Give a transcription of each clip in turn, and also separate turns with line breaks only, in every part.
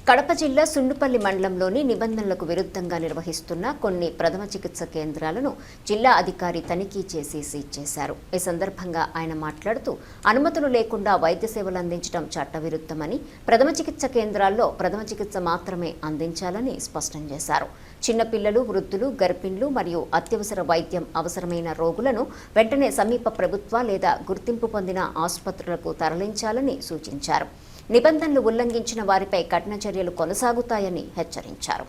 కడప జిల్లా సుండుపల్లి మండలంలోని నిబంధనలకు విరుద్ధంగా నిర్వహిస్తున్న కొన్ని ప్రథమ చికిత్స కేంద్రాలను జిల్లా అధికారి తనిఖీ చేసి సీజ్ చేశారు. ఈ సందర్భంగా ఆయన మాట్లాడుతూ అనుమతులు లేకుండా వైద్య సేవలు అందించడం చట్టవిరుద్ధమని, ప్రథమ చికిత్స కేంద్రాల్లో ప్రథమ చికిత్స మాత్రమే అందించాలని స్పష్టం చేశారు. చిన్నపిల్లలు, వృద్ధులు, గర్భిణులు మరియు అత్యవసర వైద్యం అవసరమైన రోగులను వెంటనే సమీప ప్రభుత్వ లేదా గుర్తింపు పొందిన ఆసుపత్రులకు తరలించాలని సూచించారు. నిబంధనలు ఉల్లంఘించిన వారిపై కఠిన చర్యలు కొనసాగుతాయని హెచ్చరించారు.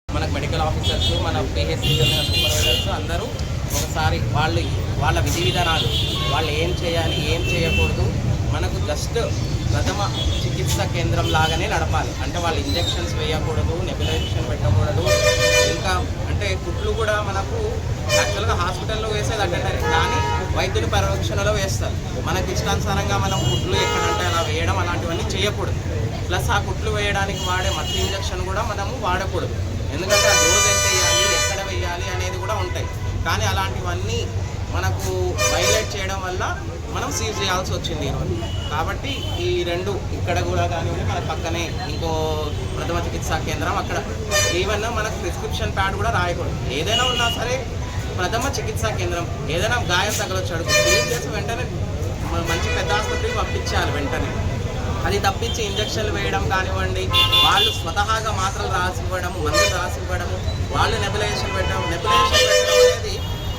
మనకు మెడికల్ ఆఫీసర్స్, మన పిహెచ్సి సూపర్వైజర్స్ అందరూ ఒకసారి వాళ్ళ విధి విధానాలు, వాళ్ళు ఏం చేయాలి, ఏం చేయకూడదు, మనకు జస్ట్ ప్రథమ చికిత్స కేంద్రం లాగానే నడపాలి. అంటే వాళ్ళు ఇంజెక్షన్స్ వేయకూడదు, నెబులైజేషన్ పెట్టకూడదు. ఇంకా అంటే కుట్లు కూడా మనకు యాక్చువల్గా హాస్పిటల్లో వేసేది అటెండరే, కానీ వైద్యుని పర్యవేక్షణలో వేస్తారు. మనకి ఇష్టానుసారంగా మనం కుట్లు ఎక్కడంటే అలా వేయడం అలాంటివన్నీ చేయకూడదు. ప్లస్ ఆ కుట్లు వేయడానికి వాడే మత్తు ఇంజెక్షన్ కూడా మనము వాడకూడదు. ఎందుకంటే ఆ డోజ్ ఎంత వేయాలి, ఎక్కడ వేయాలి అనేది కూడా ఉంటాయి. కానీ అలాంటివన్నీ మనకు వైలేట్ చేయడం వల్ల మనం సీజ్ చేయాల్సి వచ్చింది ఈరోజు. కాబట్టి ఈ రెండు ఇక్కడ కూడా కానివ్వండి, మన పక్కనే ఇంకో ప్రథమ చికిత్సా కేంద్రం, అక్కడ ఈవెన్ మనకు ప్రిస్క్రిప్షన్ ప్యాడ్ కూడా రాయకూడదు. ఏదైనా ఉన్నా సరే ప్రథమ చికిత్సా కేంద్రం, ఏదైనా గాయం తగలొచ్చాడు క్లీన్ చేసి వెంటనే మంచి పెద్ద ఆసుపత్రికి పంపించాలి వెంటనే. అది తప్పించి ఇంజక్షన్లు వేయడం కానివ్వండి, వాళ్ళు స్వతహాగా మాత్రలు రాసివ్వడం, మందులు రాసివ్వడము, వాళ్ళు నెబులైజేషన్ పెట్టడం అనేది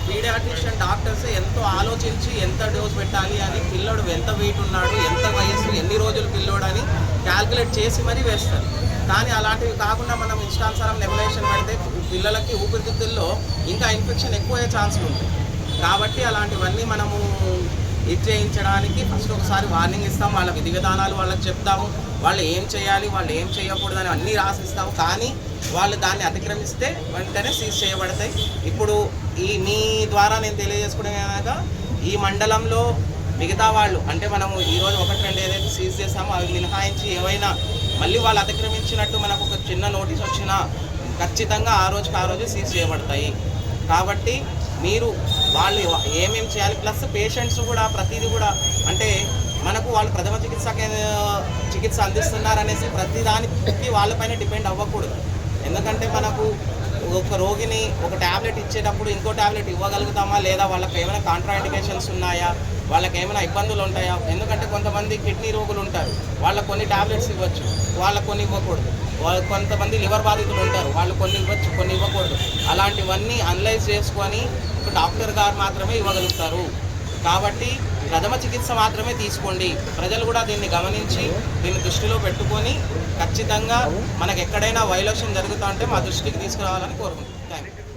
పీడియాట్రిషియన్ డాక్టర్స్ ఎంతో ఆలోచించి ఎంత డోస్ పెట్టాలి అని, పిల్లోడు ఎంత వెయిట్ ఉన్నాడు, ఎంత వయస్సు, ఎన్ని రోజులు పిల్లోడు అని క్యాల్కులేట్ చేసి మరీ వేస్తారు. కానీ అలాంటివి కాకుండా మనం ఇష్టానుసారం నెబులైజేషన్ పెడితే పిల్లలకి ఊపిరితిత్తుల్లో ఇంకా ఇన్ఫెక్షన్ ఎక్కువయ్యే ఛాన్సులు ఉంటాయి. కాబట్టి అలాంటివన్నీ మనము ఇది చేయించడానికి ఫస్ట్ ఒకసారి వార్నింగ్ ఇస్తాం, వాళ్ళ విధి విధానాలు వాళ్ళకి చెప్తాము, వాళ్ళు ఏం చేయాలి, వాళ్ళు ఏం చేయకూడదని అన్నీ రాసిస్తాము. కానీ వాళ్ళు దాన్ని అతిక్రమిస్తే వెంటనే సీజ్ చేయబడతాయి. ఇప్పుడు మీ ద్వారా నేను తెలియజేసుకునేలాగా ఈ మండలంలో మిగతా వాళ్ళు అంటే మనము ఈరోజు 1-2 ఏదైతే సీజ్ చేస్తామో అవి మినహాయించి ఏవైనా మళ్ళీ వాళ్ళు అతిక్రమించినట్టు మనకు ఒక చిన్న నోటీస్ వచ్చినా ఖచ్చితంగా ఆ రోజు సీజ్ చేయబడతాయి. కాబట్టి మీరు వాళ్ళు ఏమేమి చేయాలి, ప్లస్ పేషెంట్స్ కూడా ప్రతిదీ కూడా అంటే మనకు వాళ్ళు ప్రథమ చికిత్స అందిస్తున్నారనేసి ప్రతిదానికి వాళ్ళపైన డిపెండ్ అవ్వకూడదు. ఎందుకంటే మనకు ఒక రోగిని ఒక ట్యాబ్లెట్ ఇచ్చేటప్పుడు ఇంకో ట్యాబ్లెట్ ఇవ్వగలుగుతామా లేదా, వాళ్ళకి ఏమైనా కాంట్రాఇండికేషన్స్ ఉన్నాయా, వాళ్ళకి ఏమైనా ఇబ్బందులు ఉంటాయా. ఎందుకంటే కొంతమంది కిడ్నీ రోగులు ఉంటారు, వాళ్ళకు కొన్ని ట్యాబ్లెట్స్ ఇవ్వచ్చు, వాళ్ళకు కొన్ని ఇవ్వకూడదు. కొంతమంది లివర్ బాధితులు ఉంటారు, వాళ్ళు కొన్ని ఇవ్వచ్చు, కొన్ని ఇవ్వకూడదు. అలాంటివన్నీ అనలైజ్ చేసుకొని డాక్టర్ గారు మాత్రమే ఇవ్వగలుగుతారు. కాబట్టి ప్రథమ చికిత్స మాత్రమే తీసుకోండి. ప్రజలు కూడా దీన్ని గమనించి దీన్ని దృష్టిలో పెట్టుకొని ఖచ్చితంగా మనకు ఎక్కడైనా వైలేషన్ జరుగుతూ ఉంటే మా దృష్టికి తీసుకురావాలని కోరుకుంటున్నాను. Thank you.